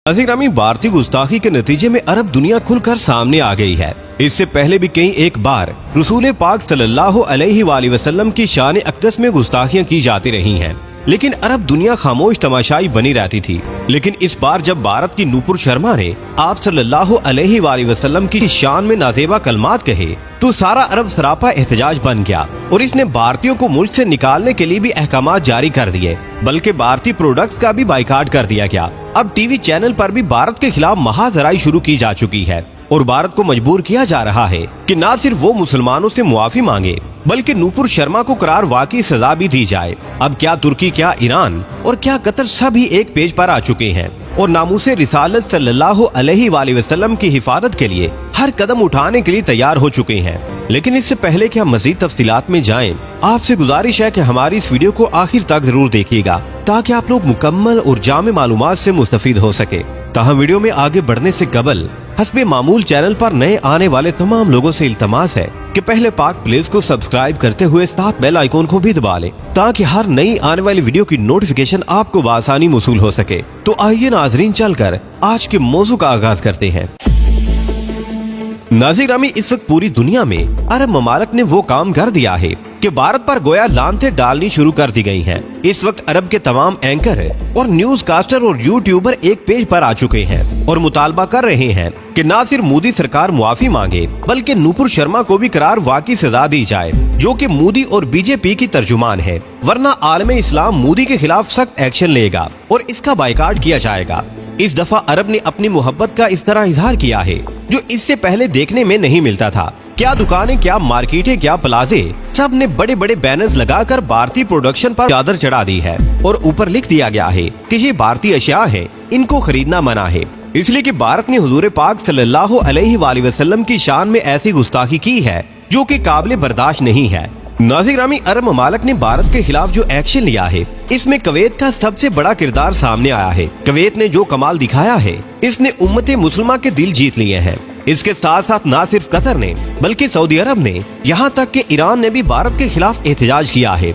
नाज़रीन, भारतीय गुस्ताखी के नतीजे में अरब दुनिया खुलकर सामने आ गई है। इससे पहले भी कई एक बार रसूल पाक सल्लल्लाहु अलैहि वसल्लम की शान अक़दस में गुस्ताखियां की जाती रही हैं, लेकिन अरब दुनिया खामोश तमाशाई बनी रहती थी। लेकिन इस बार जब भारत की नूपुर शर्मा ने आप सल्लल्लाहु अलैहि वसल्लम की शान में नाज़ेबा कलमात कहे तो सारा अरब सरापा एहतजाज बन गया और इसने भारतीयों को मुल्क से निकालने के लिए भी अहकामात जारी कर दिए, बल्कि भारतीय प्रोडक्ट्स का भी बाइकाट कर दिया गया। अब टीवी चैनल पर भी भारत के खिलाफ महाजराई शुरू की जा चुकी है और भारत को मजबूर किया जा रहा है कि न सिर्फ वो मुसलमानों से मुआफी मांगे बल्कि नूपुर शर्मा को करार वाकई सजा भी दी जाए। अब क्या तुर्की, क्या ईरान और क्या कतर सभी एक पेज पर आ चुके हैं और नामूसे रिसालत सल्लल्लाहु अलैहि वसल्लम की हिफाजत के लिए हर कदम उठाने के लिए तैयार हो चुके हैं। लेकिन इससे पहले कि हम मजीद तफसीलात में जाएं, आपसे गुजारिश है कि हमारी इस वीडियो को आखिर तक जरूर देखिएगा ताकि आप लोग मुकम्मल और जामे मालूमात से मुस्तफीद हो सके। ताहम वीडियो में आगे बढ़ने से कबल हस्बे मामूल चैनल पर नए आने वाले तमाम लोगों से इल्तमास है कि पहले पाक प्लेस को सब्सक्राइब करते हुए साथ बेल आइकॉन को भी दबा लें ताकि हर नई आने वाली वीडियो की नोटिफिकेशन आपको बआसानी मौसूल हो सके। तो आइए नाजरीन, चलकर आज के मौजू का आगाज करते हैं। नाज़रीन, इस वक्त पूरी दुनिया में अरब ममालिक ने वो काम कर दिया है कि भारत पर गोया लानतें डालनी शुरू कर दी गई हैं। इस वक्त अरब के तमाम एंकर और न्यूज कास्टर और यूट्यूबर एक पेज पर आ चुके हैं और मुतालबा कर रहे हैं कि न सिर्फ मोदी सरकार मुआफी मांगे बल्कि नूपुर शर्मा को भी करार वाकई सजा दी जाए, जो कि मोदी और बीजेपी की तर्जुमान है, वरना आलमे इस्लाम मोदी के खिलाफ सख्त एक्शन लेगा और इसका बाइकाट किया जाएगा। इस दफा अरब ने अपनी मोहब्बत का इस तरह इजहार किया है जो इससे पहले देखने में नहीं मिलता था। क्या दुकानें, क्या मार्केटें, क्या प्लाजे, सब ने बड़े बड़े बैनर्स लगाकर भारतीय प्रोडक्शन पर चादर चढ़ा दी है और ऊपर लिख दिया गया है कि ये भारतीय अशिया है, इनको खरीदना मना है, इसलिए कि भारत ने हुजूर पाक सल्लल्लाहु अलैहि वसल्लम की शान में ऐसी गुस्ताखी की है जो कि काबिल बर्दाश्त नहीं है। नाज़रीन, अरब ममालिक ने भारत के खिलाफ जो एक्शन लिया है इसमें कुवैत का सबसे बड़ा किरदार सामने आया है। कुवैत ने जो कमाल दिखाया है इसने उम्मते मुसलमा के दिल जीत लिए हैं। इसके साथ साथ न सिर्फ कतर ने बल्कि सऊदी अरब ने, यहाँ तक कि ईरान ने भी भारत के खिलाफ एहतजाज किया है।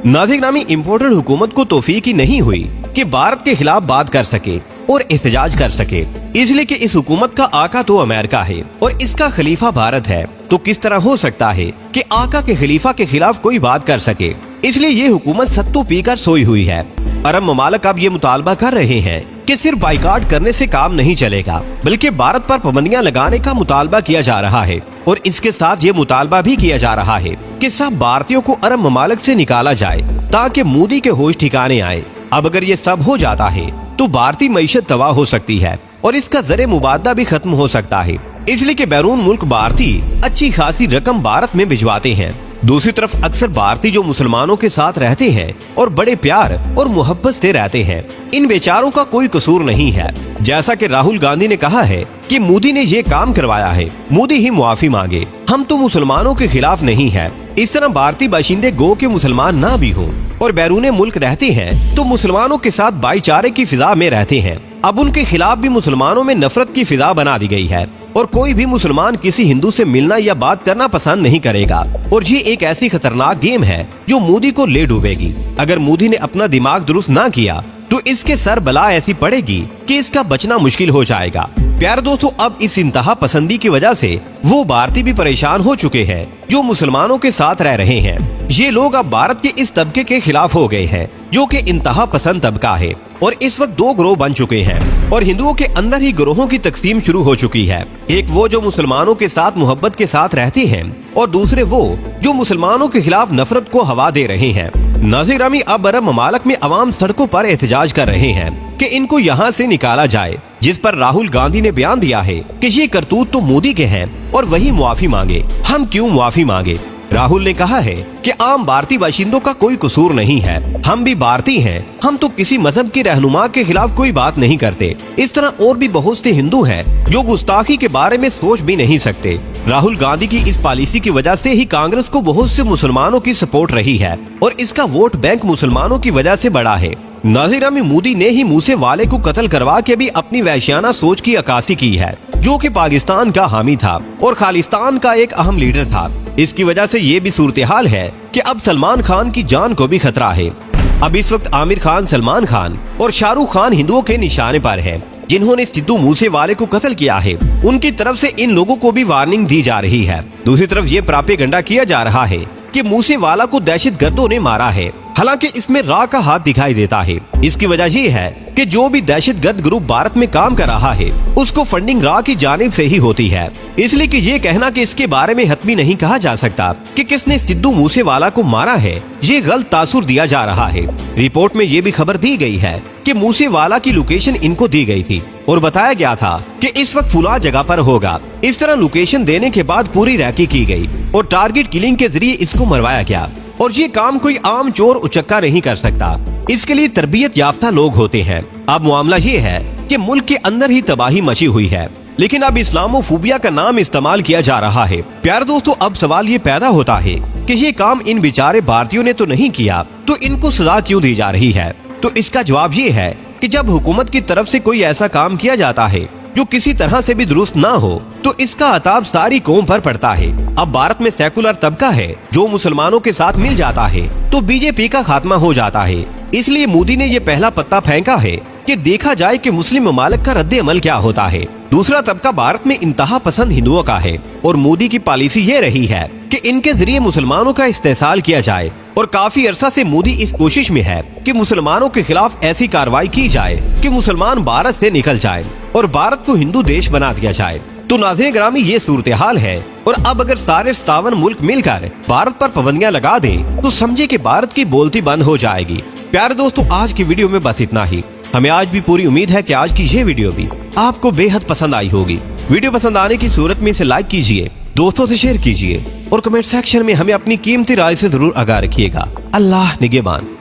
नाज़रीन, इम्पोर्टेड हुकूमत को तौफीक ही नहीं हुई कि भारत के खिलाफ बात कर सके और एहतजाज कर सके, इसलिए कि इस हुकूमत का आका तो अमेरिका है और इसका खलीफा भारत है। तो किस तरह हो सकता है कि आका के खलीफा के खिलाफ कोई बात कर सके? इसलिए ये हुकूमत सत्तू पीकर सोई हुई है। अरब ममालिक अब ये मुतालबा कर रहे हैं कि सिर्फ बाइकाट करने से काम नहीं चलेगा बल्कि भारत पर पाबंदियां लगाने का मुतालबा किया जा रहा है और इसके साथ ये मुतालबा भी किया जा रहा है कि सब भारतीयों को अरब ममालिक से निकाला जाए ताकि मोदी के होश ठिकाने आए। अब अगर ये सब हो जाता है तो भारतीय मईशत तबाह हो सकती है और इसका ज़रे मुबादला भी खत्म हो सकता है, इसलिए कि बैरून मुल्क भारतीय अच्छी खासी रकम भारत में भिजवाते हैं। दूसरी तरफ अक्सर भारतीय जो मुसलमानों के साथ रहते हैं और बड़े प्यार और मोहब्बत से रहते हैं, इन बेचारों का कोई कसूर नहीं है। जैसा कि राहुल गांधी ने कहा है कि मोदी ने ये काम करवाया है, मोदी ही मुआफी मांगे, हम तो मुसलमानों के खिलाफ नहीं है। इस तरह भारतीय बाशिंदे गो के मुसलमान ना भी हों और बैरूने मुल्क रहते हैं तो मुसलमानों के साथ भाईचारे की फिजा में रहते हैं। अब उनके खिलाफ भी मुसलमानों में नफरत की फिजा बना दी गई है और कोई भी मुसलमान किसी हिंदू से मिलना या बात करना पसंद नहीं करेगा और ये एक ऐसी खतरनाक गेम है जो मोदी को ले डूबेगी। अगर मोदी ने अपना दिमाग दुरुस्त ना किया तो इसके सर बला ऐसी पड़ेगी कि इसका बचना मुश्किल हो जाएगा। प्यारे दोस्तों, अब इस इंतहा पसंदी की वजह से वो भारतीय भी परेशान हो चुके हैं जो मुसलमानों के साथ रह रहे हैं। ये लोग अब भारत के इस तबके के खिलाफ हो गए हैं जो कि इंतहा पसंद तबका है और इस वक्त दो गिरोह बन चुके हैं और हिंदुओं के अंदर ही गिरोहों की तकसीम शुरू हो चुकी है। एक वो जो मुसलमानों के साथ मोहब्बत के साथ रहते हैं और दूसरे वो जो मुसलमानों के खिलाफ नफरत को हवा दे रहे हैं। नाज़रीन, अब अरब ममालिक में अवाम सड़कों पर एहतजाज कर रहे हैं कि इनको यहाँ से निकाला जाए, जिस पर राहुल गांधी ने बयान दिया है कि ये करतूत तो मोदी के हैं और वही मुआफी मांगे। हम क्यों मुआफी मांगे? राहुल ने कहा है कि आम भारतीय बाशिंदों का कोई कसूर नहीं है, हम भी भारतीय हैं, हम तो किसी मजहब के रहनुमा के खिलाफ कोई बात नहीं करते। इस तरह और भी बहुत से हिंदू हैं जो गुस्ताखी के बारे में सोच भी नहीं सकते। राहुल गांधी की इस पॉलिसी की वजह से ही कांग्रेस को बहुत से मुसलमानों की सपोर्ट रही है और इसका वोट बैंक मुसलमानों की वजह से बढ़ा है। नाज़रीन, मोदी ने ही मूसे वाले को कत्ल करवा के भी अपनी वहशियाना सोच की अक्कासी की है, जो कि पाकिस्तान का हामी था और खालिस्तान का एक अहम लीडर था। इसकी वजह से ये भी सूरत हाल है कि अब सलमान खान की जान को भी खतरा है। अब इस वक्त आमिर खान, सलमान खान और शाहरुख खान हिंदुओं के निशाने पर है जिन्होंने सिद्धू मूसेवाले को कत्ल किया है, उनकी तरफ से इन लोगों को भी वार्निंग दी जा रही है। दूसरी तरफ ये प्रोपेगेंडा किया जा रहा है कि मूसेवाला को दहशतगर्दों ने मारा है। हालांकि इसमें रा का हाथ दिखाई देता है। इसकी वजह ये है कि जो भी दहशतगर्द ग्रुप भारत में काम कर रहा है, उसको फंडिंग रा की जानिब से ही होती है। इसलिए कि ये कहना कि इसके बारे में हतमी नहीं कहा जा सकता कि किसने सिद्धू मूसेवाला को मारा है, ये गलत तासुर दिया जा रहा है। रिपोर्ट में ये भी खबर दी गई है कि मूसेवाला की लोकेशन इनको दी गई थी और बताया गया था कि इस वक्त फुला जगह पर होगा। इस तरह लोकेशन देने के बाद पूरी रैकी की गई और टारगेट किलिंग के जरिए इसको मरवाया गया। और ये काम कोई आम चोर उचक्का नहीं कर सकता, इसके लिए तरबियत याफ्ता लोग होते हैं। अब मामला ये है कि मुल्क के अंदर ही तबाही मची हुई है, लेकिन अब इस्लामोफोबिया का नाम इस्तेमाल किया जा रहा है। प्यारे दोस्तों, अब सवाल ये पैदा होता है कि ये काम इन बेचारे भारतीयों ने तो नहीं किया, तो इनको सजा क्यों दी जा रही है? तो इसका जवाब ये है कि जब हुकूमत की तरफ से कोई ऐसा काम किया जाता है जो किसी तरह से भी दुरुस्त ना हो, तो इसका अताब सारी कौम पर पड़ता है। अब भारत में सेकुलर तबका है जो मुसलमानों के साथ मिल जाता है, तो बीजेपी का खात्मा हो जाता है। इसलिए मोदी ने ये पहला पत्ता फेंका है कि देखा जाए कि मुस्लिम ममालिक का रद्द अमल क्या होता है। दूसरा तबका भारत में इंतहा पसंद हिंदुओं का है और मोदी की पॉलिसी ये रही है कि इनके जरिए मुसलमानों का इस्तेसाल किया जाए। और काफी अरसा से मोदी इस कोशिश में है कि मुसलमानों के खिलाफ ऐसी कार्रवाई की जाए कि मुसलमान भारत से निकल जाए और भारत को हिंदू देश बना दिया जाए। तो नाज़रीन ग्रामी, ये सूरत हाल है। और अब अगर सारे 57 मुल्क मिलकर भारत पर पाबंदियां लगा दें, तो समझे कि भारत की बोलती बंद हो जाएगी। प्यारे दोस्तों, आज की वीडियो में बस इतना ही। हमें आज भी पूरी उम्मीद है कि आज की ये वीडियो भी आपको बेहद पसंद आई होगी। वीडियो पसंद आने की सूरत में इसे लाइक कीजिए, दोस्तों से शेयर कीजिए और कमेंट सेक्शन में हमें अपनी कीमती राय से जरूर आगाह रखिएगा। अल्लाह निगहबान।